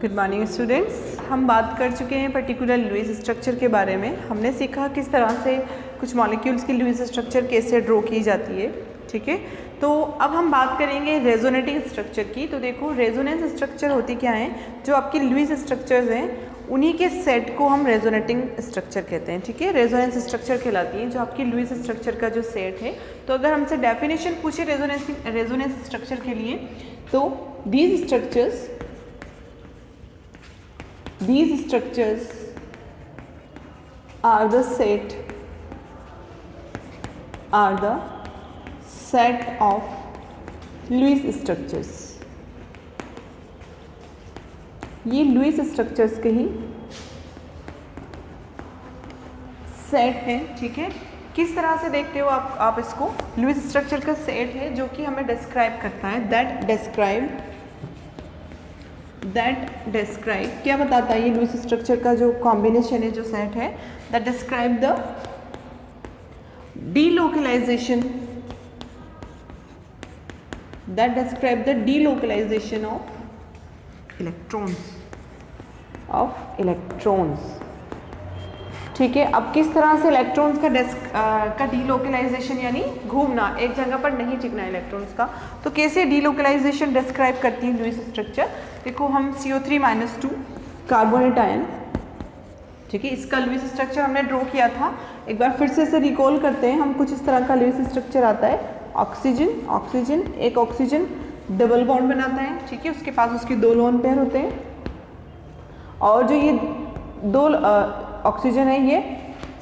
Good morning students. हम बात कर चुके हैं पर्टिकुलर लुईस स्ट्रक्चर के बारे में। हमने सीखा किस तरह से कुछ मॉलिक्यूल्स की लुईस स्ट्रक्चर कैसे ड्रॉ की जाती है। ठीक है, तो अब हम बात करेंगे रेजोनेटिंग स्ट्रक्चर की। तो देखो, रेजोनेंस स्ट्रक्चर होती क्या है, जो आपकी लुईस स्ट्रक्चर्स हैं उन्हीं के सेट को हम रेजोनेटिंग स्ट्रक्चर कहते हैं। ठीक है, रेजोनेंस स्ट्रक्चर कहलाती है जो आपकी लुईस स्ट्रक्चर का जो सेट है। तो अगर हमसे डेफिनेशन पूछे रेजोनेंस स्ट्रक्चर के लिए, तो these structures are the set of Lewis structures। ये लुईस स्ट्रक्चर्स के ही सेट है। ठीक है, किस तरह से देखते हो आप इसको, लुईस स्ट्रक्चर का सेट है जो कि हमें डिस्क्राइब करता है। दैट डिस्क्राइब क्या बताता है, ये लुईस स्ट्रक्चर का जो कॉम्बिनेशन है, जो सेट है, that describe the delocalisation of electrons. ठीक है, अब किस तरह से इलेक्ट्रॉन्स का डीलोकलाइजेशन, यानी घूमना, एक जगह पर नहीं टिकना इलेक्ट्रॉन्स का, तो कैसे डीलोकलाइजेशन डिस्क्राइब करती है लुईस स्ट्रक्चर। देखो, हम CO3-2 कार्बोनेट आयन, ठीक है, इसका लुईस स्ट्रक्चर हमने ड्रॉ किया था। एक बार फिर से इसे रिकॉल करते हैं हम। कुछ इस तरह का लुईस स्ट्रक्चर आता है। एक ऑक्सीजन डबल बॉन्ड बनाता है। ठीक है, उसके पास उसके 2 लोन पेयर होते हैं, और जो ये 2 ऑक्सीजन है ये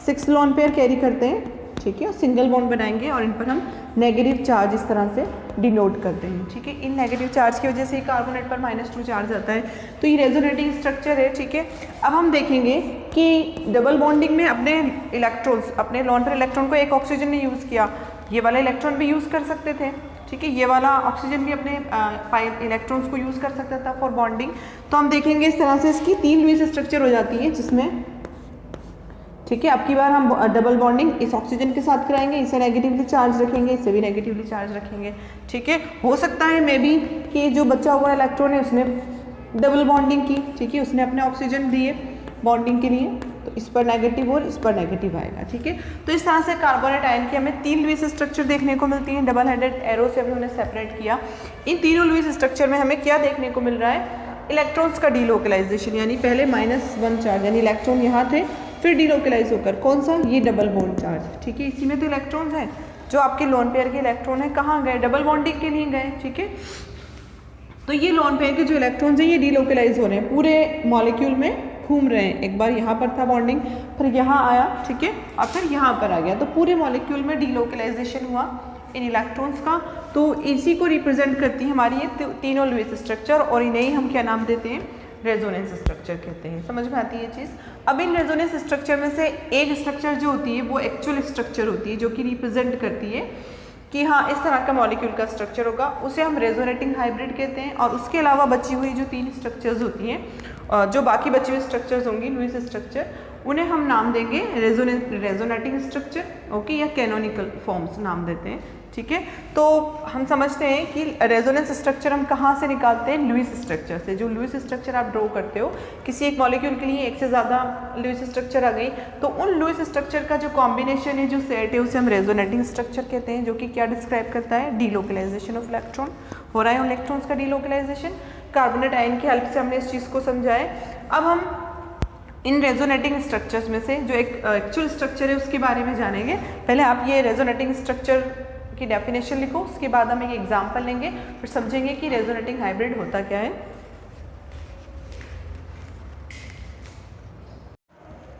6 लोन पेयर कैरी करते हैं। ठीक है, सिंगल बॉन्ड बनाएंगे और इन पर हम नेगेटिव चार्ज इस तरह से डिनोट करते हैं। ठीक है, इन नेगेटिव चार्ज की वजह से कार्बोनेट पर -2 चार्ज आता है। तो ये रेजोनेटिंग स्ट्रक्चर है। ठीक है, अब हम देखेंगे कि डबल बॉन्डिंग में अपने लोन पेयर इलेक्ट्रॉन को एक ऑक्सीजन ने यूज़ किया, ये वाला इलेक्ट्रॉन भी यूज़ कर सकते थे। ठीक है, ये वाला ऑक्सीजन भी अपने इलेक्ट्रॉन्स को यूज़ कर सकता था फॉर बॉन्डिंग। तो हम देखेंगे इस तरह से इसकी 3 लुईस स्ट्रक्चर हो जाती है, जिसमें, ठीक है, अब की बार हम डबल बॉन्डिंग इस ऑक्सीजन के साथ कराएंगे, इसे नेगेटिवली चार्ज रखेंगे, इसे भी नेगेटिवली चार्ज रखेंगे। ठीक है, हो सकता है मे बी कि जो बचा हुआ इलेक्ट्रॉन है उसने डबल बॉन्डिंग की, ठीक है, उसने अपने ऑक्सीजन दिए बॉन्डिंग के लिए, तो इस पर नेगेटिव और इस पर नेगेटिव आएगा। ठीक है, तो इस तरह से कार्बोनेट आयन की हमें 3 लुईस स्ट्रक्चर देखने को मिलती हैं। डबल हेडेड एरो से हमने सेपरेट किया। इन तीनों लुईस स्ट्रक्चर में हमें क्या देखने को मिल रहा है, इलेक्ट्रॉन्स का डीलोकलाइजेशन, यानी पहले -1 चार्ज, यानी इलेक्ट्रॉन यहाँ थे, फिर डीलोकलाइज होकर कौन सा, ये डबल बॉन्ड चार्ज। ठीक है, इसी में तो इलेक्ट्रॉन्स हैं, जो आपके लोन पेयर के इलेक्ट्रॉन है कहाँ गए, डबल बॉन्डिंग के लिए गए। ठीक है, तो ये लोन पेयर के जो इलेक्ट्रॉन्स हैं ये डीलोकलाइज हो रहे हैं, पूरे मॉलिक्यूल में घूम रहे हैं। एक बार यहाँ पर था बॉन्डिंग, फिर यहाँ आया, ठीक है, और फिर यहाँ पर आ गया, तो पूरे मॉलिक्यूल में डीलोकलाइजेशन हुआ इन इलेक्ट्रॉन्स का। तो इसी को रिप्रेजेंट करती है हमारी ये तीनों लुईस स्ट्रक्चर, और इन्हें ही हम क्या नाम देते हैं, रेजोनेंस स्ट्रक्चर कहते हैं। समझ में आती है ये चीज़। अब इन रेजोनेंस स्ट्रक्चर में से एक स्ट्रक्चर जो होती है वो एक्चुअल स्ट्रक्चर होती है, जो कि रिप्रेजेंट करती है कि हाँ, इस तरह का मॉलिक्यूल का स्ट्रक्चर होगा, उसे हम रेजोनेटिंग हाइब्रिड कहते हैं। और उसके अलावा बची हुई जो 3 स्ट्रक्चर्स होती हैं, जो बाकी बची हुई स्ट्रक्चर्स होंगी लुईस स्ट्रक्चर, उन्हें हम नाम देंगे रेजोनेटिंग स्ट्रक्चर, ओके, या कैनोनिकल फॉर्म्स नाम देते हैं। ठीक है, तो हम समझते हैं कि रेजोनेंस स्ट्रक्चर हम कहाँ से निकालते हैं, लुईस स्ट्रक्चर से। जो लुईस स्ट्रक्चर आप ड्रॉ करते हो, किसी एक मॉलिक्यूल के लिए एक से ज़्यादा लुईस स्ट्रक्चर आ गई, तो उन लुईस स्ट्रक्चर का जो कॉम्बिनेशन है, जो सेट है, उसे हम रेजोनेटिंग स्ट्रक्चर कहते हैं, जो कि क्या डिस्क्राइब करता है, डीलोकलाइजेशन ऑफ इलेक्ट्रॉन। हो रहा है इलेक्ट्रॉन्स का डीलोकलाइजेशन। कार्बोनेट आयन की हेल्प से हमने इस चीज़ को समझाया। अब हम इन रेजोनेटिंग स्ट्रक्चर्स में से जो एक एक्चुअल स्ट्रक्चर है उसके बारे में जानेंगे। पहले आप ये रेजोनेटिंग स्ट्रक्चर की डेफिनेशन लिखो, उसके बाद हम एक एग्जांपल लेंगे, फिर समझेंगे कि रेजोनेटिंग हाइब्रिड होता क्या है।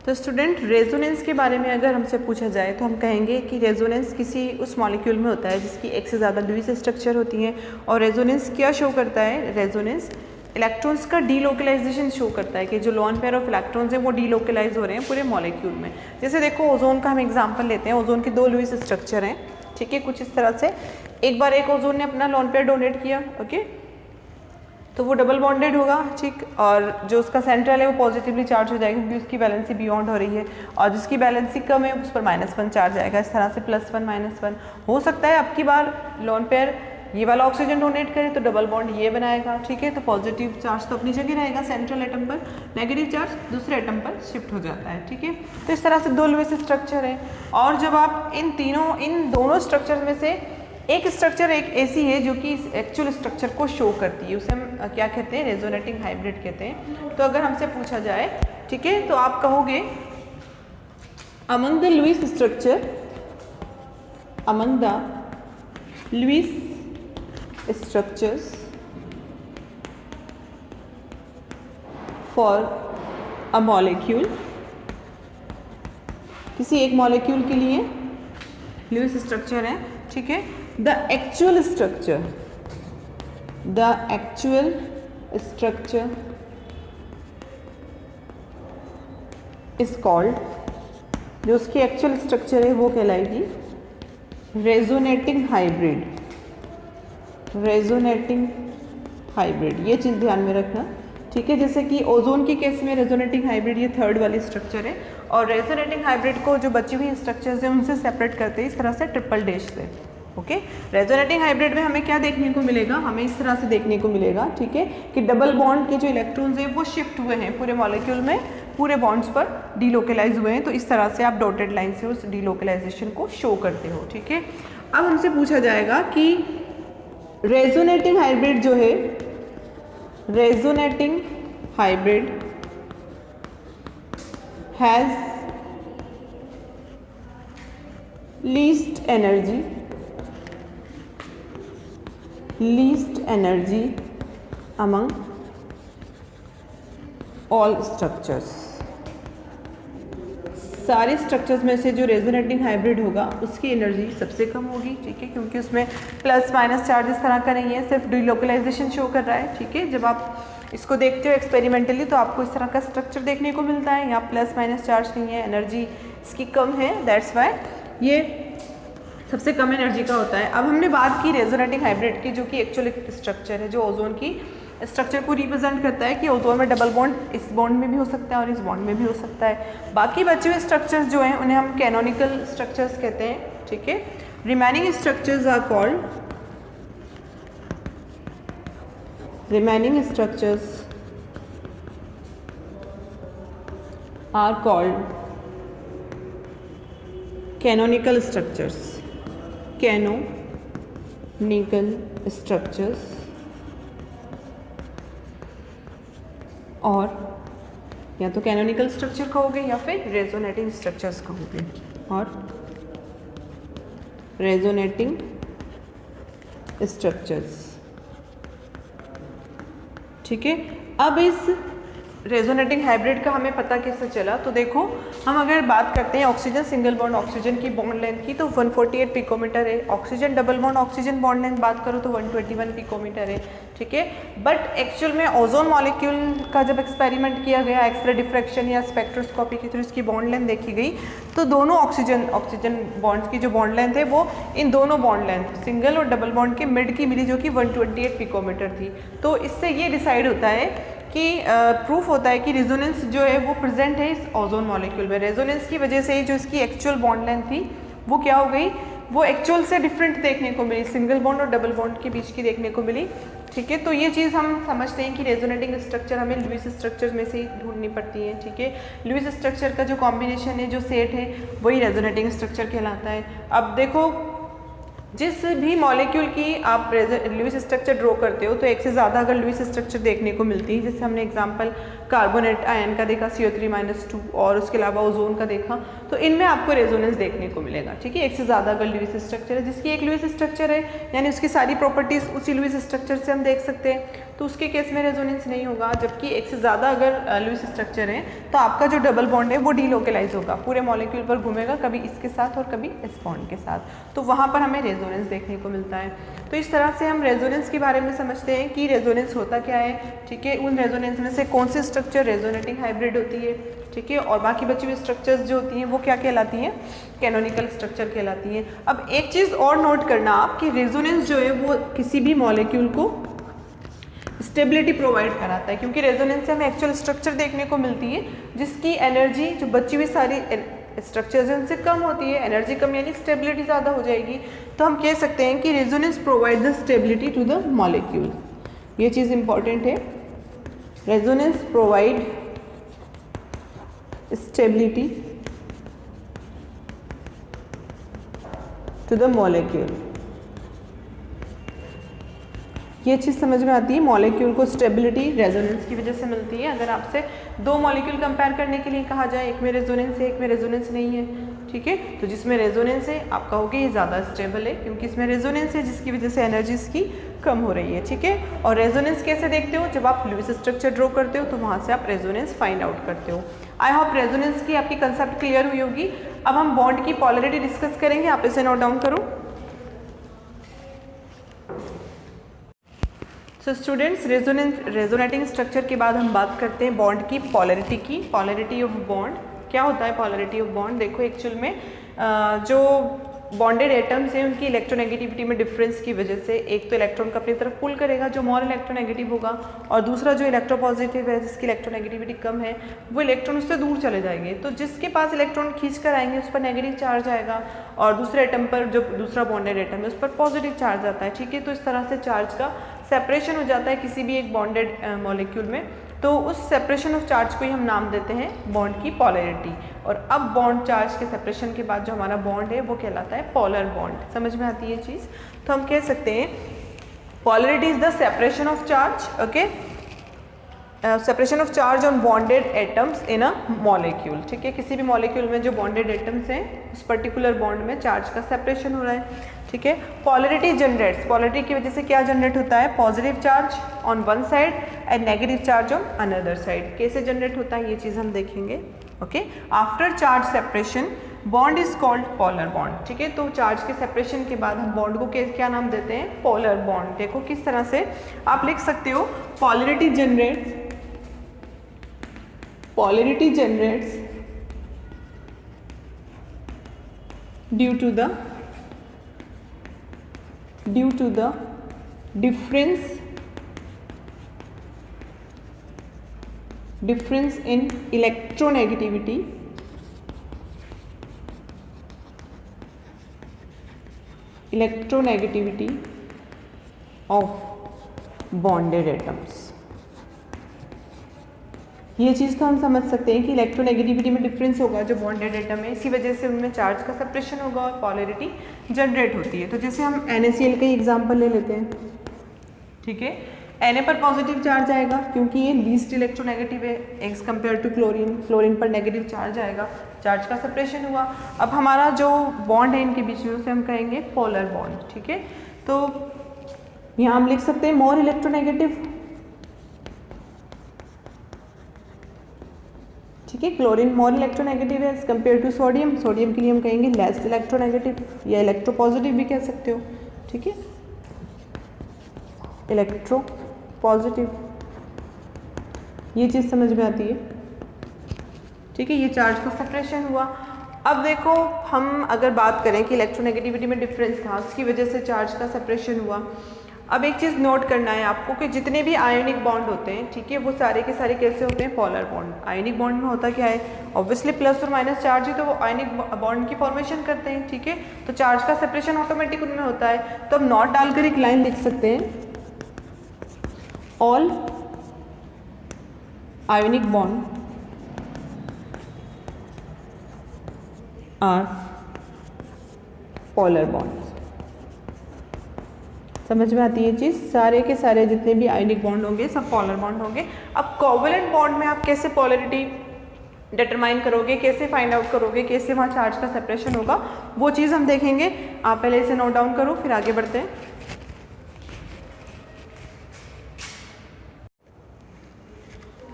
तो स्टूडेंट, रेजोनेंस के बारे में अगर हमसे पूछा जाए तो हम कहेंगे कि रेजोनेंस किसी उस मॉलिक्यूल में होता है जिसकी एक से ज़्यादा लुईस स्ट्रक्चर होती हैं। और रेजोनेंस क्या शो करता है, रेजोनेंस इलेक्ट्रॉन्स का डीलोकलाइजेशन शो करता है कि जो लोन पेयर ऑफ इलेक्ट्रॉन्स हैं वो डीलोकलाइज हो रहे हैं पूरे मॉलिक्यूल में। जैसे देखो, ओजोन का हम एग्जाम्पल लेते हैं। ओजोन के 2 लुईस स्ट्रक्चर हैं। ठीक है, कुछ इस तरह से। एक बार एक ओजोन ने अपना लोन पेयर डोनेट किया, ओके, तो वो डबल बॉन्डेड होगा। ठीक, और जो उसका सेंट्रल है वो पॉजिटिवली चार्ज हो जाएगा क्योंकि उसकी वैलेंसी बियॉन्ड हो रही है, और जिसकी वैलेंसी कम है उस पर -1 चार्ज आएगा। इस तरह से +1 -1 हो सकता है। अब की बार लोन पेयर ये वाला ऑक्सीजन डोनेट करे तो डबल बॉन्ड ये बनाएगा, ठीक है। तो पॉजिटिव चार्ज तो अपनी जगह रहेगा सेंट्रल एटम पर, नेगेटिव चार्ज दूसरे एटम पर शिफ्ट हो जाता है, ठीक है। तो इस तरह से 2 लुईस स्ट्रक्चर है। और जब आप इन दोनों स्ट्रक्चर में से एक स्ट्रक्चर एक ऐसी है जो कि इस एक्चुअल स्ट्रक्चर को शो करती है, उसे हम क्या कहते हैं, रेजोनेटिंग हाइब्रिड कहते हैं। तो अगर हमसे पूछा जाए, ठीक है, तो आप कहोगे among the Lewis structure, among the Lewis structures for a molecule, किसी एक मॉलिक्यूल के लिए लुईस स्ट्रक्चर है, ठीक है। The actual structure is called, जो उसकी एक्चुअल स्ट्रक्चर है वो कहलाएगी रेजोनेटिंग हाइब्रिड। रेजोनेटिंग हाइब्रिड, ये चीज़ ध्यान में रखना, ठीक है। जैसे कि ओजोन के केस में रेजोनेटिंग हाइब्रिड ये 3rd वाली स्ट्रक्चर है, और रेजोनेटिंग हाइब्रिड को जो बची हुई स्ट्रक्चर्स हैं उनसे सेपरेट करते हैं इस तरह से ट्रिपल डैश से, ओके। रेजोनेटिंग हाइब्रिड में हमें क्या देखने को मिलेगा, हमें इस तरह से देखने को मिलेगा, ठीक है, कि डबल बॉन्ड के जो इलेक्ट्रॉन्स हैं वो शिफ्ट हुए हैं पूरे मॉलिक्यूल में, पूरे बॉन्ड्स पर डीलोकलाइज हुए हैं। तो इस तरह से आप डॉटेड लाइन से उस डीलोकलाइजेशन को शो करते हो, ठीक है। अब हमसे पूछा जाएगा कि रेजोनेटिंग हाइब्रिड जो है, resonating hybrid has least energy among all structures। सारे स्ट्रक्चर्स में से जो रेजोनेटिंग हाइब्रिड होगा उसकी एनर्जी सबसे कम होगी, ठीक है, क्योंकि उसमें प्लस माइनस चार्ज इस तरह का नहीं है, सिर्फ डीलोकलाइजेशन शो कर रहा है, ठीक है। जब आप इसको देखते हो एक्सपेरिमेंटली तो आपको इस तरह का स्ट्रक्चर देखने को मिलता है, यहाँ प्लस माइनस चार्ज नहीं है, एनर्जी इसकी कम है, दैट्स वाई ये सबसे कम एनर्जी का होता है। अब हमने बात की रेजोनेटिंग हाइब्रिड की, जो कि एक्चुअल स्ट्रक्चर है, जो ओजोन की स्ट्रक्चर को रिप्रेजेंट करता है कि ओजोन में डबल बॉन्ड इस बॉन्ड में भी हो सकता है और इस बॉन्ड में भी हो सकता है। बाकी बचे हुए स्ट्रक्चर्स जो हैं उन्हें हम कैनोनिकल स्ट्रक्चर्स कहते हैं, ठीक है। Remaining structures are called canonical structures, और या तो कैनोनिकल स्ट्रक्चर कहोगे या फिर रेजोनेटिंग स्ट्रक्चर्स कहोगे, और रेजोनेटिंग स्ट्रक्चर्स, ठीक है। अब इस रेजोनेटिंग हाइब्रिड का हमें पता कैसे चला, तो देखो हम अगर बात करते हैं ऑक्सीजन सिंगल बॉन्ड ऑक्सीजन की बॉन्ड लेंथ की तो 148 पिकोमीटर है, oxygen double bond oxygen bond length बात करो तो 121 पिकोमीटर है, ठीक है। बट एक्चुअल में ओजोन मॉलिक्यूल का जब एक्सपेरिमेंट किया गया एक्सरे डिफ्रैक्शन या स्पेक्ट्रोस्कोपी के थ्रू इसकी बॉन्ड लेंथ देखी गई, तो दोनों ऑक्सीजन बॉन्ड्स की जो बॉन्ड लेंथ है वो इन दोनों बॉन्ड लेंथ सिंगल और डबल बॉन्ड के मिड की मिली, जो कि 128 पिकोमीटर थी। तो इससे ये डिसाइड होता है कि प्रूफ होता है कि रेजोनेंस जो है वो प्रेजेंट है इस ओजोन मॉलिक्यूल में। रेजोनेंस की वजह से ही जो इसकी एक्चुअल बॉन्ड लेंथ थी वो क्या हो गई, वो एक्चुअल से डिफरेंट देखने को मिली, सिंगल बॉन्ड और डबल बॉन्ड के बीच की देखने को मिली, ठीक है। तो ये चीज़ हम समझते हैं कि रेजोनेटिंग स्ट्रक्चर हमें लुईस स्ट्रक्चर में से ही ढूंढनी पड़ती है, ठीक है। लुईस स्ट्रक्चर का जो कॉम्बिनेशन है, जो सेट है, वही रेजोनेटिंग स्ट्रक्चर कहलाता है। अब देखो जिस भी मॉलिक्यूल की आप लुईस स्ट्रक्चर ड्रॉ करते हो तो एक से ज़्यादा अगर लुईस स्ट्रक्चर देखने को मिलती है, जैसे हमने एग्जांपल कार्बोनेट आयन का देखा CO3-2 और उसके अलावा ओजोन का देखा, तो इनमें आपको रेजोनेंस देखने को मिलेगा, ठीक है। एक से ज़्यादा अगर लुईस स्ट्रक्चर है, जिसकी एक लुईस स्ट्रक्चर है यानी उसकी सारी प्रॉपर्टीज़ उसी लुईस स्ट्रक्चर से हम देख सकते हैं, तो उसके केस में रेजोनेंस नहीं होगा। जबकि एक से ज़्यादा अगर लुईस स्ट्रक्चर है तो आपका जो डबल बॉन्ड है वो डीलोकलाइज होगा, पूरे मॉलिक्यूल पर घूमेगा, कभी इसके साथ और कभी इस बॉन्ड के साथ, तो वहाँ पर हमें रेजोनेंस देखने को मिलता है। तो इस तरह से हम रेजोनेंस के बारे में समझते हैं कि रेजोनेंस होता क्या है, ठीक है। उन रेजोनेंस में से कौन सी स्ट्रक्चर रेजोनेटिंग हाइब्रिड होती है, ठीक है, और बाकी बची हुई स्ट्रक्चर्स जो होती हैं वो क्या कहलाती हैं, कैनोनिकल स्ट्रक्चर कहलाती हैं। अब एक चीज़ और नोट करना आप कि रेजोनेंस जो है वो किसी भी मॉलिक्यूल को स्टेबिलिटी प्रोवाइड कराता है, क्योंकि रेजोनेंस से हमें एक्चुअल स्ट्रक्चर देखने को मिलती है जिसकी एनर्जी, जो बची हुई सारी स्ट्रक्चर जिनसे कम होती है, एनर्जी कम यानी स्टेबिलिटी ज़्यादा हो जाएगी, तो हम कह सकते हैं कि resonance provide the stability to the molecule. ये चीज़ इंपॉर्टेंट है, resonance provide stability to the molecule. ये चीज़ समझ में आती है, मॉलिक्यूल को स्टेबिलिटी रेजोनेंस की वजह से मिलती है। अगर आपसे दो मॉलिक्यूल कंपेयर करने के लिए कहा जाए, एक में रेजोनेंस है, एक में रेजोनेंस नहीं है, ठीक है, तो जिसमें रेजोनेंस है आप कहोगे ये ज़्यादा स्टेबल है क्योंकि इसमें रेजोनेंस है, जिसकी वजह से एनर्जी इसकी कम हो रही है, ठीक है। और रेजोनेंस कैसे देखते हो, जब आप लुईस स्ट्रक्चर ड्रॉ करते हो तो वहाँ से आप रेजोनेंस फाइंड आउट करते हो। आई होप रेजोनेंस की आपकी कंसेप्ट क्लियर हुई होगी। अब हम बॉन्ड की पॉलरिटी डिस्कस करेंगे, आप इसे नोट डाउन करो। सो स्टूडेंट्स, रेजोनेटिंग स्ट्रक्चर के बाद हम बात करते हैं बॉन्ड की पॉलरिटी की। पॉलरिटी ऑफ बॉन्ड क्या होता है? पॉलरिटी ऑफ बॉन्ड देखो, एक्चुअल में जो बॉन्डेड एटम्स हैं उनकी इलेक्ट्रोनेगेटिविटी में डिफरेंस की वजह से एक तो इलेक्ट्रॉन को अपनी तरफ पुल करेगा जो मोर इलेक्ट्रोनेगेटिव होगा, और दूसरा जो इलेक्ट्रोपॉजिटिव है जिसकी इलेक्ट्रोनेगेटिविटी कम है वो इलेक्ट्रॉन उससे दूर चले जाएंगे। तो जिसके पास इलेक्ट्रॉन खींच कर आएंगे उस पर नेगेटिव चार्ज आएगा, और दूसरे एटम पर जो दूसरा बॉन्डेड एटम है उस पर पॉजिटिव चार्ज आता है, ठीक है। तो इस तरह से चार्ज का सेपरेशन हो जाता है किसी भी एक बॉन्डेड मॉलिक्यूल में। तो उस सेपरेशन ऑफ चार्ज को ही हम नाम देते हैं बॉन्ड की पॉलरिटी। और अब बॉन्ड चार्ज के सेपरेशन के बाद जो हमारा बॉन्ड है वो कहलाता है पोलर बॉन्ड। समझ में आती है ये चीज़? तो हम कह सकते हैं polarity is the separation of charge, okay, separation of charge on bonded atoms in a molecule, ठीक है। किसी भी मॉलिक्यूल में जो बॉन्डेड एटम्स हैं उस पर्टिकुलर बॉन्ड में चार्ज का सेपरेशन हो रहा है, ठीक है। पॉलरिटी जनरेट्स, पॉलरिटी की वजह से क्या जनरेट होता है? Positive charge on one side and negative charge on another side. कैसे जनरेट होता है ये चीज़ हम देखेंगे, okay. After charge separation bond is called polar bond, ठीक है। तो चार्ज के सेपरेशन के बाद हम बॉन्ड को क्या नाम देते हैं? Polar bond. देखो किस तरह से आप लिख सकते हो, polarity generates due to the difference in electronegativity of bonded atoms। ये चीज़ तो हम समझ सकते हैं कि इलेक्ट्रोनेगेटिविटी में डिफरेंस होगा जो बॉन्डेड एटम है, इसी वजह से उनमें चार्ज का सेपरेशन होगा और पॉलरिटी जनरेट होती है। तो जैसे हम NaCl का ही एग्जांपल ले लेते हैं, ठीक है। Na पर पॉजिटिव चार्ज आएगा क्योंकि ये लीस्ट इलेक्ट्रोनेगेटिव है as compare to chlorine. Chlorine पर नेगेटिव चार्ज आएगा, चार्ज का सेपरेशन हुआ। अब हमारा जो बॉन्ड है इनके बीच में उसे हम कहेंगे पोलर बॉन्ड, ठीक है। तो यहाँ हम लिख सकते हैं मोर इलेक्ट्रोनेगेटिव, ठीक है। क्लोरीन मोर इलेक्ट्रोनेगेटिव है as compare to sodium. Sodium के लिए हम कहेंगे लेस इलेक्ट्रोनेगेटिव या इलेक्ट्रोपॉजिटिव भी कह सकते हो, ठीक है, इलेक्ट्रो पॉजिटिव। ये चीज़ समझ में आती है, ठीक है। ये चार्ज का सेपरेशन हुआ। अब देखो हम अगर बात करें कि इलेक्ट्रोनेगेटिविटी में डिफरेंस था उसकी वजह से चार्ज का सेपरेशन हुआ। अब एक चीज़ नोट करना है आपको कि जितने भी आयोनिक बॉन्ड होते हैं, ठीक है, वो सारे के सारे कैसे होते हैं? Polar bond. आयोनिक बॉन्ड में होता क्या है? ऑब्वियसली प्लस और माइनस चार्ज है तो वो आयोनिक बॉन्ड की फॉर्मेशन करते हैं, ठीक है। तो चार्ज का सेपरेशन ऑटोमेटिक उनमें होता है। तो अब नॉट डालकर एक लाइन लिख सकते हैं, all ionic bond are polar bond. समझ में आती है चीज़? सारे के सारे जितने भी आयोनिक बॉन्ड होंगे सब पोलर बॉन्ड होंगे। अब कोवेलेंट बॉन्ड में आप कैसे पोलरिटी डिटरमाइन करोगे, कैसे फाइंड आउट करोगे, कैसे वहाँ चार्ज का सेपरेशन होगा, वो चीज़ हम देखेंगे। आप पहले इसे नोट डाउन करो फिर आगे बढ़ते हैं।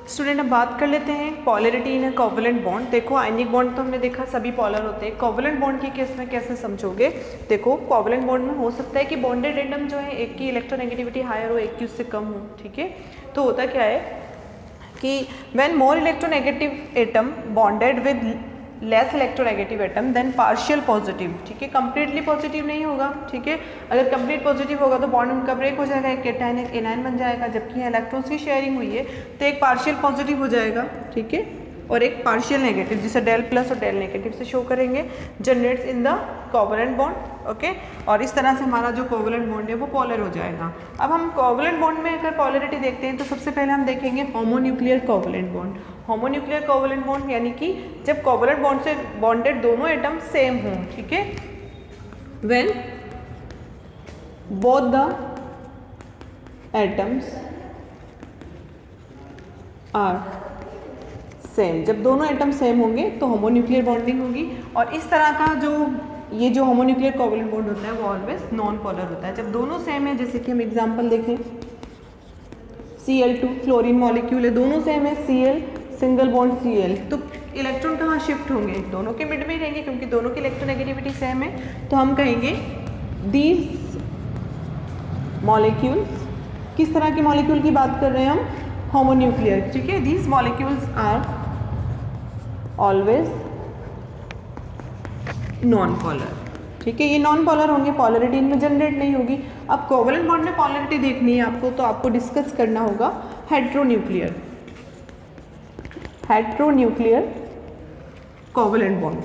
स्टूडेंट अब बात कर लेते हैं पॉलरिटी इन कोवेलेंट बॉन्ड। देखो आयनिक बॉन्ड तो हमने देखा सभी पॉलर होते हैं, कोवेलेंट बॉन्ड के केस में कैसे समझोगे? देखो कोवेलेंट बॉन्ड में हो सकता है कि बॉन्डेड एटम जो है एक की इलेक्ट्रोनेगेटिविटी हायर हो, एक की उससे कम हो, ठीक है। तो होता क्या है कि when more electronegative atom bonded with less electronegative atom then partial positive, ठीक है, कंप्लीटली पॉजिटिव नहीं होगा, ठीक है। अगर कंप्लीट पॉजिटिव होगा तो बॉन्ड उनका ब्रेक हो जाएगा, एक केटायन एक एनायन बन जाएगा, जबकि इलेक्ट्रॉन्स की शेयरिंग हुई है तो एक पार्शियल पॉजिटिव हो जाएगा, ठीक है। और एक पार्शियल नेगेटिव जिसे डेल प्लस और डेल नेगेटिव से शो करेंगे, generates in the covalent bond. Okay, और इस तरह से हमारा जो कोवलेंट बॉन्ड है वो पोलर हो जाएगा। अब हम कोवलेंट बॉन्ड में अगर पोलरिटी देखते हैं तो सबसे पहले हम देखेंगे homonuclear covalent bond. Homonuclear covalent bond यानी कि जब कोवलेंट बॉन्ड से बॉन्डेड दोनों एटम सेम हों, ठीक है, when both the atoms are same, जब दोनों एटम सेम होंगे तो होमोन्यूक्लियर बॉन्डिंग होगी। और इस तरह का जो होमोन्यूक्लियर कोवलेंट बॉन्ड होता है वो ऑलवेज नॉन पोलर होता है जब दोनों सेम है। जैसे कि हम एग्जांपल देखें, Cl2 फ्लोरीन मॉलिक्यूल है, दोनों सेम है, Cl सिंगल बॉन्ड Cl, तो इलेक्ट्रॉन कहाँ शिफ्ट होंगे, दोनों के मिड में ही रहेंगे क्योंकि दोनों की इलेक्ट्रोनेगेटिविटी सेम है। तो हम कहेंगे दीज मॉलिक्यूल्स, किस तरह के मॉलिक्यूल की बात कर रहे हैं हम, होमोन्यूक्लियर, ठीक है, these molecules are always non polar, ठीक है, ये नॉन पोलर होंगे, पोलरिटी इनमें जनरेट नहीं होगी। अब कोवलेंट बॉन्ड में पोलरिटी देखनी है आपको, तो आपको डिस्कस करना होगा हेट्रोन्यूक्लियर कोवलेंट बॉन्ड।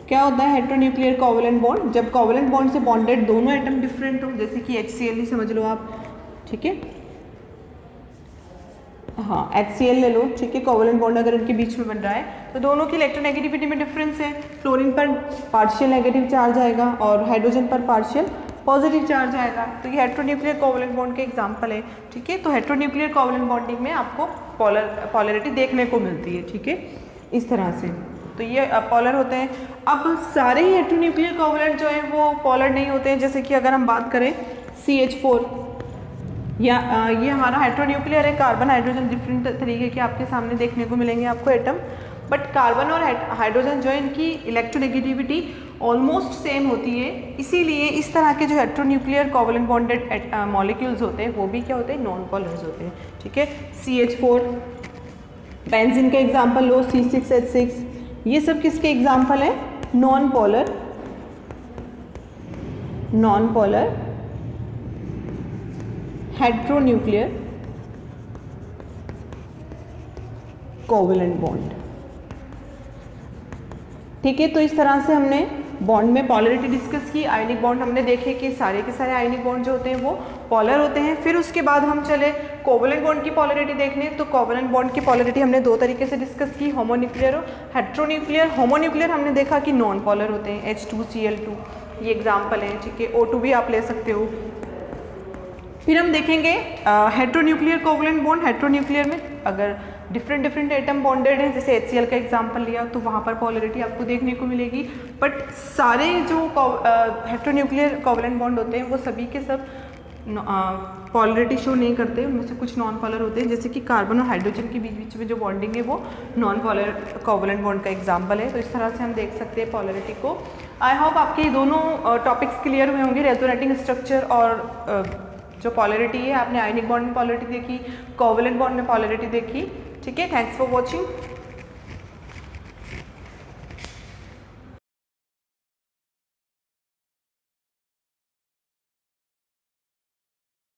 क्या होता है हेट्रोन्यूक्लियर कोवलेंट बॉन्ड? जब कोवलेंट बॉन्ड से बॉन्डेड दोनों एटम डिफरेंट हो, जैसे कि HCl ही समझ लो आप, ठीक है, हाँ HCl ले लो, ठीक है, कोवलेंट बॉन्ड अगर इनके बीच में बन रहा है तो दोनों की इलेक्ट्रोनेगेटिविटी में डिफरेंस है, फ्लोरीन पर पार्शियल नेगेटिव चार्ज आएगा और हाइड्रोजन पर पार्शियल पॉजिटिव चार्ज आएगा। तो ये हेट्रोन्यूक्लियर कोवलेंट बॉन्ड के एग्जांपल है, ठीक है। तो हेट्रोन्यूक्लियर कोवलेंट बॉन्डिंग में आपको पोलरिटी देखने को मिलती है, ठीक है, इस तरह से। तो ये पोलर होते हैं। अब सारे ही हेट्रोन्यूक्लियर कोवलेंट जो है वो पोलर नहीं होते हैं। जैसे कि अगर हम बात करें CH4, या ये हमारा हेट्रोन्यूक्लियर है, कार्बन हाइड्रोजन डिफरेंट तरीके के आपके सामने देखने को मिलेंगे आपको एटम, बट कार्बन और हाइड्रोजन जो है इनकी इलेक्ट्रोनेगेटिविटी ऑलमोस्ट सेम होती है। इसीलिए इस तरह के जो हेट्रोन्यूक्लियर कोवलेंट बॉन्डेड मॉलिक्यूल्स होते हैं वो भी क्या होते हैं, नॉन पोलर्स होते हैं, ठीक है। CH4, बेंजीन का एग्जाम्पल लो, C6H6, ये सब किसके एग्जाम्पल हैं, non polar heteronuclear covalent bond, ठीक है। तो इस तरह से हमने बॉन्ड में पॉलरिटी डिस्कस की। आयनिक बॉन्ड हमने देखे कि सारे के सारे आयनिक बॉन्ड जो होते हैं वो पोलर होते हैं। फिर उसके बाद हम चले कोवलेंट बॉन्ड की पॉलरिटी देखने। तो कोवलेंट बॉन्ड की पॉलरिटी हमने दो तरीके से डिस्कस की, होमोन्यूक्लियर और हेट्रोन्यूक्लियर। होमोन्यूक्लियर हमने देखा कि नॉन पोलर होते हैं, H2Cl2 ये एग्जाम्पल हैं, ठीक है, O2 भी आप ले सकते हो। फिर हम देखेंगे हेट्रोन्यूक्लियर कोवलेंट बॉन्ड। हेट्रोन्यूक्लियर में अगर डिफरेंट एटम बॉन्डेड हैं, जैसे HCl का एग्जांपल लिया, तो वहाँ पर पॉलरिटी आपको देखने को मिलेगी। बट सारे जो हेट्रोन्यूक्लियर कोवलेंट बॉन्ड होते हैं वो सभी के सब पॉलरिटी शो नहीं करते, उनमें से कुछ नॉन पोलर होते हैं, जैसे कि कार्बन और हाइड्रोजन के बीच में जो बॉन्डिंग है वो नॉन पोलर कोवलेंट बॉन्ड का एग्जाम्पल है। तो इस तरह से हम देख सकते हैं पॉलरिटी को। आई होप आपके ये दोनों टॉपिक्स क्लियर हुए होंगे, रेजोनेटिंग स्ट्रक्चर और जो पॉलरिटी है। आपने आयनिक बॉन्ड में पॉलरिटी देखी, कोवलेंट बॉन्ड में पॉलरिटी देखी, ठीक है। Thanks for watching.